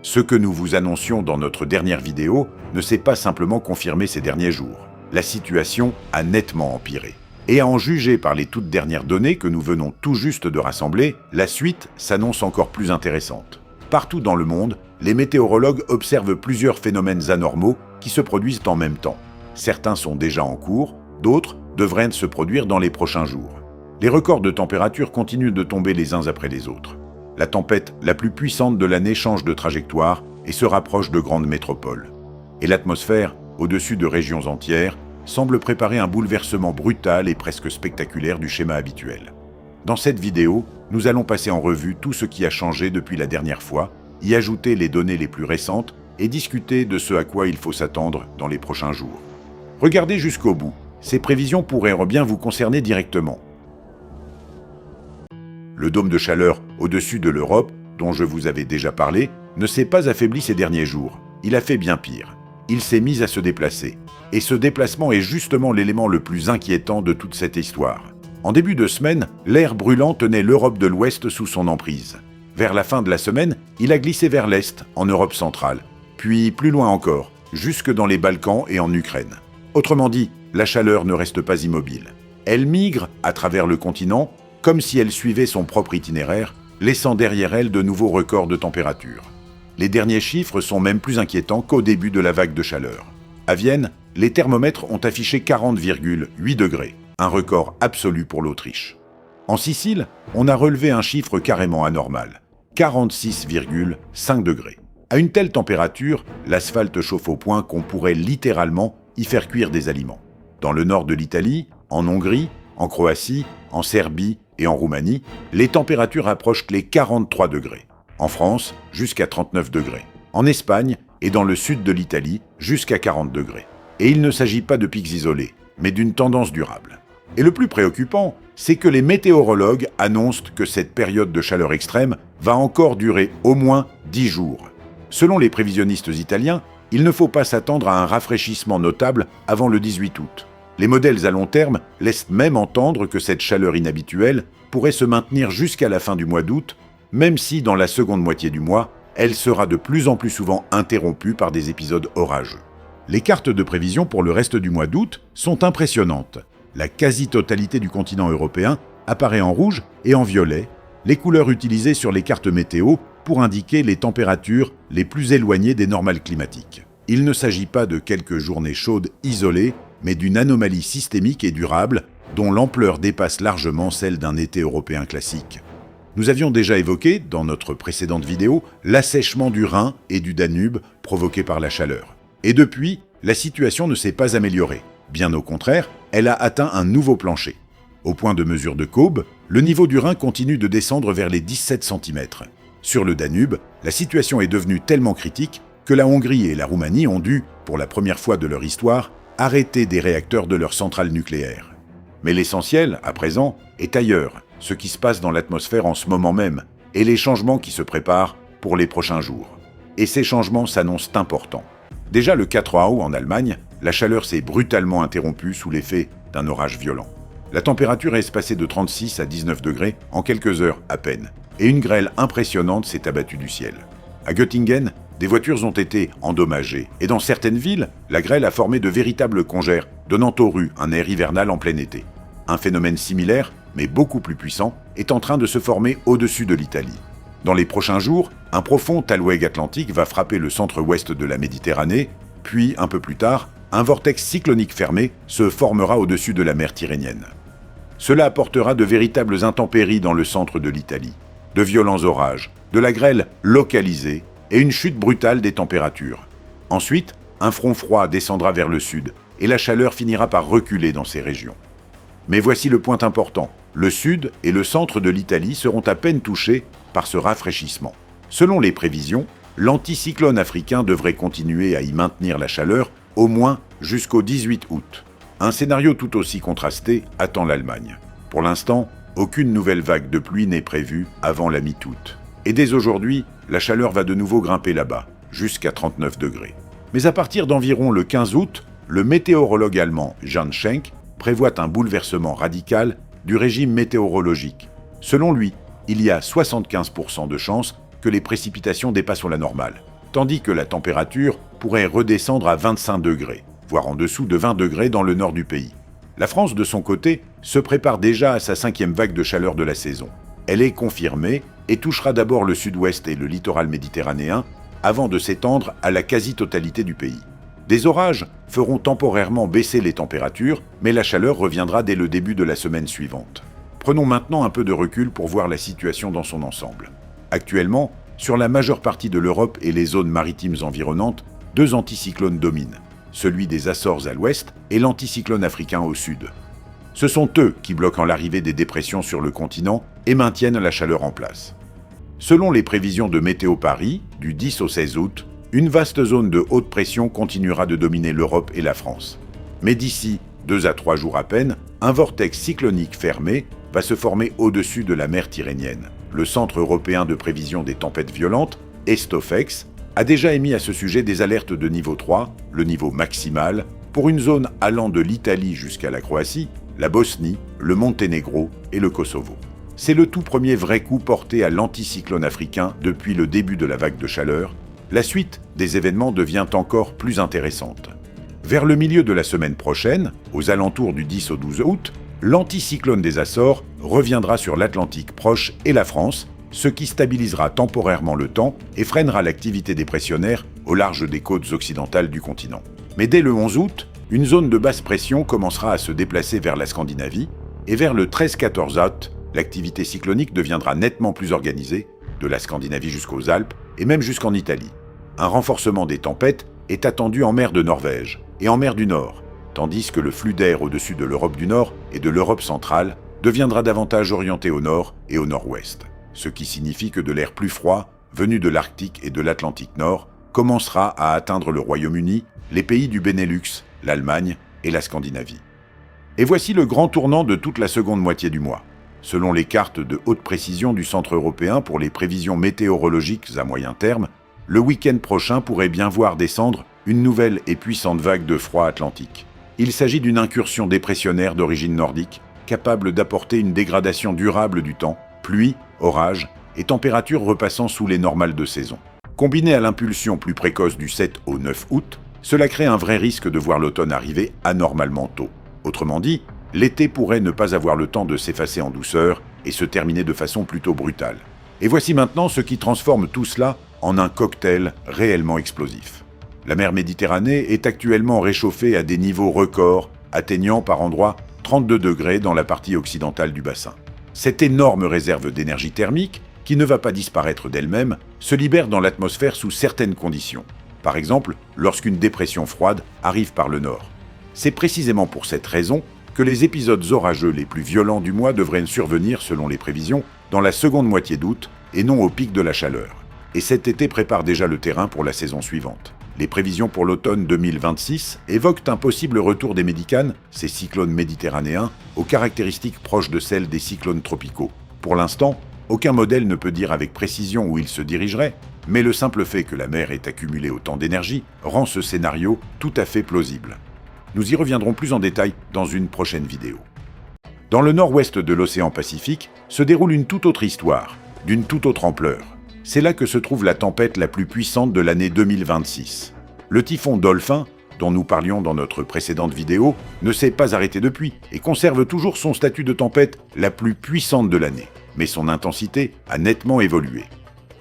Ce que nous vous annoncions dans notre dernière vidéo ne s'est pas simplement confirmé ces derniers jours. La situation a nettement empiré. Et à en juger par les toutes dernières données que nous venons tout juste de rassembler, la suite s'annonce encore plus intéressante. Partout dans le monde, les météorologues observent plusieurs phénomènes anormaux qui se produisent en même temps. Certains sont déjà en cours, d'autres devraient se produire dans les prochains jours. Les records de température continuent de tomber les uns après les autres. La tempête la plus puissante de l'année change de trajectoire et se rapproche de grandes métropoles. Et l'atmosphère, au-dessus de régions entières, semble préparer un bouleversement brutal et presque spectaculaire du schéma habituel. Dans cette vidéo, nous allons passer en revue tout ce qui a changé depuis la dernière fois, y ajouter les données les plus récentes et discuter de ce à quoi il faut s'attendre dans les prochains jours. Regardez jusqu'au bout, ces prévisions pourraient bien vous concerner directement. Le dôme de chaleur au-dessus de l'Europe, dont je vous avais déjà parlé, ne s'est pas affaibli ces derniers jours. Il a fait bien pire. Il s'est mis à se déplacer. Et ce déplacement est justement l'élément le plus inquiétant de toute cette histoire. En début de semaine, l'air brûlant tenait l'Europe de l'Ouest sous son emprise. Vers la fin de la semaine, il a glissé vers l'Est, en Europe centrale, puis plus loin encore, jusque dans les Balkans et en Ukraine. Autrement dit, la chaleur ne reste pas immobile. Elle migre à travers le continent, comme si elle suivait son propre itinéraire, laissant derrière elle de nouveaux records de température. Les derniers chiffres sont même plus inquiétants qu'au début de la vague de chaleur. À Vienne, les thermomètres ont affiché 40,8 degrés, un record absolu pour l'Autriche. En Sicile, on a relevé un chiffre carrément anormal, 46,5 degrés. À une telle température, l'asphalte chauffe au point qu'on pourrait littéralement y faire cuire des aliments. Dans le nord de l'Italie, en Hongrie, en Croatie, en Serbie et en Roumanie, les températures approchent les 43 degrés. En France, jusqu'à 39 degrés. En Espagne et dans le sud de l'Italie, jusqu'à 40 degrés. Et il ne s'agit pas de pics isolés, mais d'une tendance durable. Et le plus préoccupant, c'est que les météorologues annoncent que cette période de chaleur extrême va encore durer au moins 10 jours. Selon les prévisionnistes italiens, il ne faut pas s'attendre à un rafraîchissement notable avant le 18 août. Les modèles à long terme laissent même entendre que cette chaleur inhabituelle pourrait se maintenir jusqu'à la fin du mois d'août, même si dans la seconde moitié du mois, elle sera de plus en plus souvent interrompue par des épisodes orageux. Les cartes de prévision pour le reste du mois d'août sont impressionnantes. La quasi-totalité du continent européen apparaît en rouge et en violet, les couleurs utilisées sur les cartes météo pour indiquer les températures les plus éloignées des normales climatiques. Il ne s'agit pas de quelques journées chaudes isolées, mais d'une anomalie systémique et durable dont l'ampleur dépasse largement celle d'un été européen classique. Nous avions déjà évoqué, dans notre précédente vidéo, l'assèchement du Rhin et du Danube provoqué par la chaleur. Et depuis, la situation ne s'est pas améliorée. Bien au contraire, elle a atteint un nouveau plancher. Au point de mesure de Caude, le niveau du Rhin continue de descendre vers les 17 cm. Sur le Danube, la situation est devenue tellement critique que la Hongrie et la Roumanie ont dû, pour la première fois de leur histoire, arrêter des réacteurs de leurs centrales nucléaires. Mais l'essentiel, à présent, est ailleurs, ce qui se passe dans l'atmosphère en ce moment même, et les changements qui se préparent pour les prochains jours. Et ces changements s'annoncent importants. Déjà le 4 août en Allemagne, la chaleur s'est brutalement interrompue sous l'effet d'un orage violent. La température est passée de 36 à 19 degrés en quelques heures à peine, et une grêle impressionnante s'est abattue du ciel. À Göttingen, des voitures ont été endommagées, et dans certaines villes, la grêle a formé de véritables congères, donnant aux rues un air hivernal en plein été. Un phénomène similaire, mais beaucoup plus puissant, est en train de se former au-dessus de l'Italie. Dans les prochains jours, un profond talweg atlantique va frapper le centre-ouest de la Méditerranée, puis, un peu plus tard, un vortex cyclonique fermé se formera au-dessus de la mer Tyrrhénienne. Cela apportera de véritables intempéries dans le centre de l'Italie, de violents orages, de la grêle localisée et une chute brutale des températures. Ensuite, un front froid descendra vers le sud et la chaleur finira par reculer dans ces régions. Mais voici le point important, le sud et le centre de l'Italie seront à peine touchés par ce rafraîchissement. Selon les prévisions, l'anticyclone africain devrait continuer à y maintenir la chaleur au moins jusqu'au 18 août. Un scénario tout aussi contrasté attend l'Allemagne. Pour l'instant, aucune nouvelle vague de pluie n'est prévue avant la mi-août. Et dès aujourd'hui, la chaleur va de nouveau grimper là-bas, jusqu'à 39 degrés. Mais à partir d'environ le 15 août, le météorologue allemand Jan Schenk prévoit un bouleversement radical du régime météorologique. Selon lui, il y a 75% de chances que les précipitations dépassent la normale. tandis que la température pourrait redescendre à 25 degrés, voire en dessous de 20 degrés dans le nord du pays. La France, de son côté, se prépare déjà à sa 5e vague de chaleur de la saison. Elle est confirmée et touchera d'abord le sud-ouest et le littoral méditerranéen avant de s'étendre à la quasi-totalité du pays. Des orages feront temporairement baisser les températures, mais la chaleur reviendra dès le début de la semaine suivante. Prenons maintenant un peu de recul pour voir la situation dans son ensemble. Actuellement, sur la majeure partie de l'Europe et les zones maritimes environnantes, 2 anticyclones dominent, celui des Açores à l'ouest et l'anticyclone africain au sud. Ce sont eux qui bloquent l'arrivée des dépressions sur le continent et maintiennent la chaleur en place. Selon les prévisions de Météo Paris, du 10 au 16 août, une vaste zone de haute pression continuera de dominer l'Europe et la France. Mais d'ici 2 à 3 jours à peine, un vortex cyclonique fermé va se former au-dessus de la mer Tyrrhénienne. Le Centre européen de prévision des tempêtes violentes, Estofex, a déjà émis à ce sujet des alertes de niveau 3, le niveau maximal, pour une zone allant de l'Italie jusqu'à la Croatie, la Bosnie, le Monténégro et le Kosovo. C'est le tout premier vrai coup porté à l'anticyclone africain depuis le début de la vague de chaleur. La suite des événements devient encore plus intéressante. Vers le milieu de la semaine prochaine, aux alentours du 10 au 12 août, l'anticyclone des Açores reviendra sur l'Atlantique proche et la France, ce qui stabilisera temporairement le temps et freinera l'activité dépressionnaire au large des côtes occidentales du continent. Mais dès le 11 août, une zone de basse pression commencera à se déplacer vers la Scandinavie, et vers le 13-14 août, l'activité cyclonique deviendra nettement plus organisée, de la Scandinavie jusqu'aux Alpes et même jusqu'en Italie. Un renforcement des tempêtes est attendu en mer de Norvège et en mer du Nord, tandis que le flux d'air au-dessus de l'Europe du Nord et de l'Europe centrale deviendra davantage orienté au nord et au nord-ouest, ce qui signifie que de l'air plus froid, venu de l'Arctique et de l'Atlantique Nord, commencera à atteindre le Royaume-Uni, les pays du Benelux, l'Allemagne et la Scandinavie. Et voici le grand tournant de toute la seconde moitié du mois. Selon les cartes de haute précision du Centre européen pour les prévisions météorologiques à moyen terme, le week-end prochain pourrait bien voir descendre une nouvelle et puissante vague de froid atlantique. Il s'agit d'une incursion dépressionnaire d'origine nordique, capable d'apporter une dégradation durable du temps, pluie, orages et températures repassant sous les normales de saison. Combiné à l'impulsion plus précoce du 7 au 9 août, cela crée un vrai risque de voir l'automne arriver anormalement tôt. Autrement dit, l'été pourrait ne pas avoir le temps de s'effacer en douceur et se terminer de façon plutôt brutale. Et voici maintenant ce qui transforme tout cela en un cocktail réellement explosif. La mer Méditerranée est actuellement réchauffée à des niveaux records, atteignant par endroits 32 degrés dans la partie occidentale du bassin. Cette énorme réserve d'énergie thermique, qui ne va pas disparaître d'elle-même, se libère dans l'atmosphère sous certaines conditions. Par exemple, lorsqu'une dépression froide arrive par le nord. C'est précisément pour cette raison que les épisodes orageux les plus violents du mois devraient survenir, selon les prévisions, dans la seconde moitié d'août et non au pic de la chaleur. Et cet été prépare déjà le terrain pour la saison suivante. Les prévisions pour l'automne 2026 évoquent un possible retour des médicanes, ces cyclones méditerranéens, aux caractéristiques proches de celles des cyclones tropicaux. Pour l'instant, aucun modèle ne peut dire avec précision où il se dirigerait, mais le simple fait que la mer ait accumulé autant d'énergie rend ce scénario tout à fait plausible. Nous y reviendrons plus en détail dans une prochaine vidéo. Dans le nord-ouest de l'océan Pacifique se déroule une toute autre histoire, d'une toute autre ampleur. C'est là que se trouve la tempête la plus puissante de l'année 2026. Le typhon Dolphin, dont nous parlions dans notre précédente vidéo, ne s'est pas arrêté depuis et conserve toujours son statut de tempête la plus puissante de l'année. Mais son intensité a nettement évolué.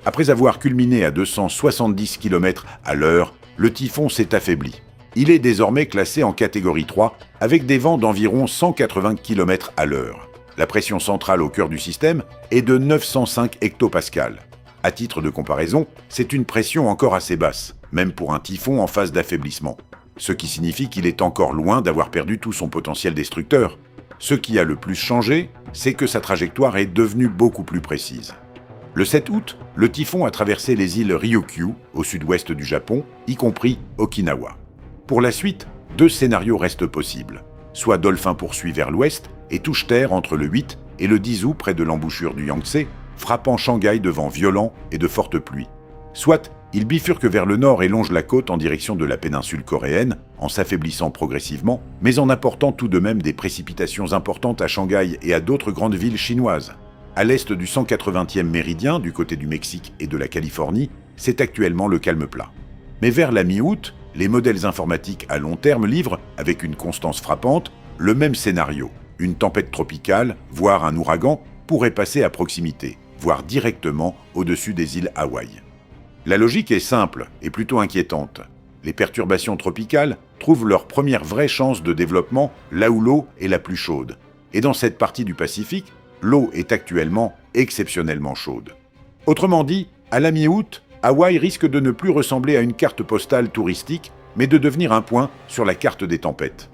Après avoir culminé à 270 km à l'heure, le typhon s'est affaibli. Il est désormais classé en catégorie 3 avec des vents d'environ 180 km à l'heure. La pression centrale au cœur du système est de 905 hectopascales. À titre de comparaison, c'est une pression encore assez basse, même pour un typhon en phase d'affaiblissement. Ce qui signifie qu'il est encore loin d'avoir perdu tout son potentiel destructeur. Ce qui a le plus changé, c'est que sa trajectoire est devenue beaucoup plus précise. Le 7 août, le typhon a traversé les îles Ryukyu, au sud-ouest du Japon, y compris Okinawa. Pour la suite, 2 scénarios restent possibles. Soit Dolphin poursuit vers l'ouest et touche terre entre le 8 et le 10 août près de l'embouchure du Yangtze, frappant Shanghai de vents violents et de fortes pluies. Soit il bifurque vers le nord et longe la côte en direction de la péninsule coréenne, en s'affaiblissant progressivement, mais en apportant tout de même des précipitations importantes à Shanghai et à d'autres grandes villes chinoises. À l'est du 180e méridien, du côté du Mexique et de la Californie, c'est actuellement le calme plat. Mais vers la mi-août, les modèles informatiques à long terme livrent, avec une constance frappante, le même scénario. Une tempête tropicale, voire un ouragan, pourrait passer à proximité, voire directement au-dessus des îles Hawaï. La logique est simple et plutôt inquiétante. Les perturbations tropicales trouvent leur première vraie chance de développement là où l'eau est la plus chaude. Et dans cette partie du Pacifique, l'eau est actuellement exceptionnellement chaude. Autrement dit, à la mi-août, Hawaï risque de ne plus ressembler à une carte postale touristique, mais de devenir un point sur la carte des tempêtes.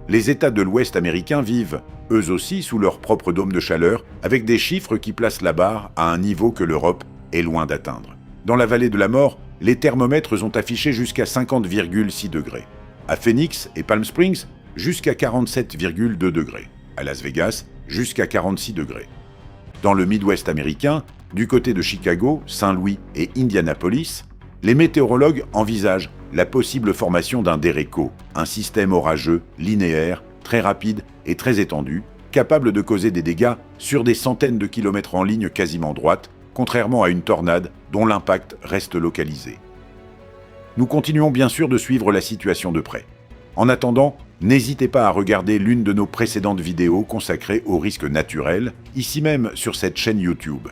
Les États de l'Ouest américain vivent, eux aussi, sous leur propre dôme de chaleur, avec des chiffres qui placent la barre à un niveau que l'Europe est loin d'atteindre. Dans la vallée de la mort, les thermomètres ont affiché jusqu'à 50,6 degrés. À Phoenix et Palm Springs, jusqu'à 47,2 degrés. À Las Vegas, jusqu'à 46 degrés. Dans le Midwest américain, du côté de Chicago, Saint-Louis et Indianapolis, les météorologues envisagent la possible formation d'un déréco, un système orageux, linéaire, très rapide et très étendu, capable de causer des dégâts sur des centaines de kilomètres en ligne quasiment droite, contrairement à une tornade dont l'impact reste localisé. Nous continuons bien sûr de suivre la situation de près. En attendant, n'hésitez pas à regarder l'une de nos précédentes vidéos consacrées aux risques naturels, ici même sur cette chaîne YouTube.